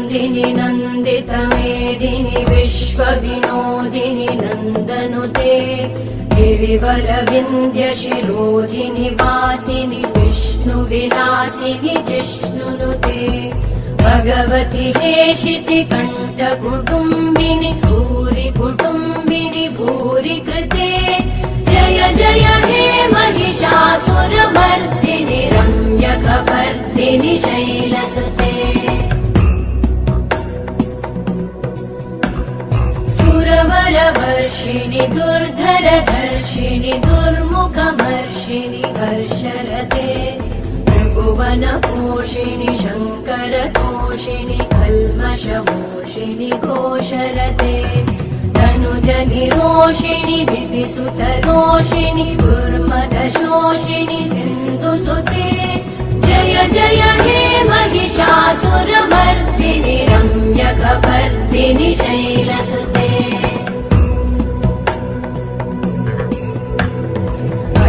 नन्दिनि नन्दितमेदिनि विश्वविनोदिनि नन्दनुते गिरिवरविन्ध्यशिरोधिनि वासिनि विष्णुविलासिनि जिष्णुनुते भगवति हेशिति कण्ठकुटुम्बिनि भूरि कुटुम्बिनि भूरि कृते जय जय हे महिषासुरमर्दिनि रम्यकपर्दिनि शैलसुते सुरवरवर्षिणि दुर्धरधर्षिणि दुर्मुखमर्षिणि वर्षरते त्रिभुवनपोषिणि शङ्करतोषिणि कल्मषमोषिणि घोषरते तनुजनिरोषिणि दितिसुतरोषिणि दुर्मदशोषिणि सिन्धुसुते जय जय हे महिषासुरमर्दिनि रम्यकपर्दिनि शैलसुते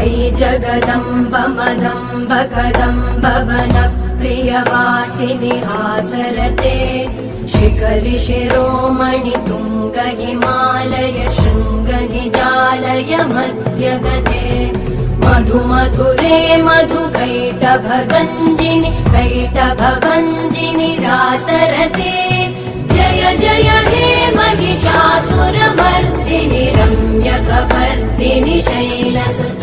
अयि जगदम्ब मदम्ब कदम्ब वनप्रियवासिनि हासरते शिखरि शिरोमणि तुङ्ग हिमालय शृङ्गनिजालय मध्यगते मधुमधुरे मधुकैटभगञ्जिनि कैटभभञ्जिनि रासरते जय जय हे महिषासुरमर्दिनि रम्यकपर्दिनि शैलसुते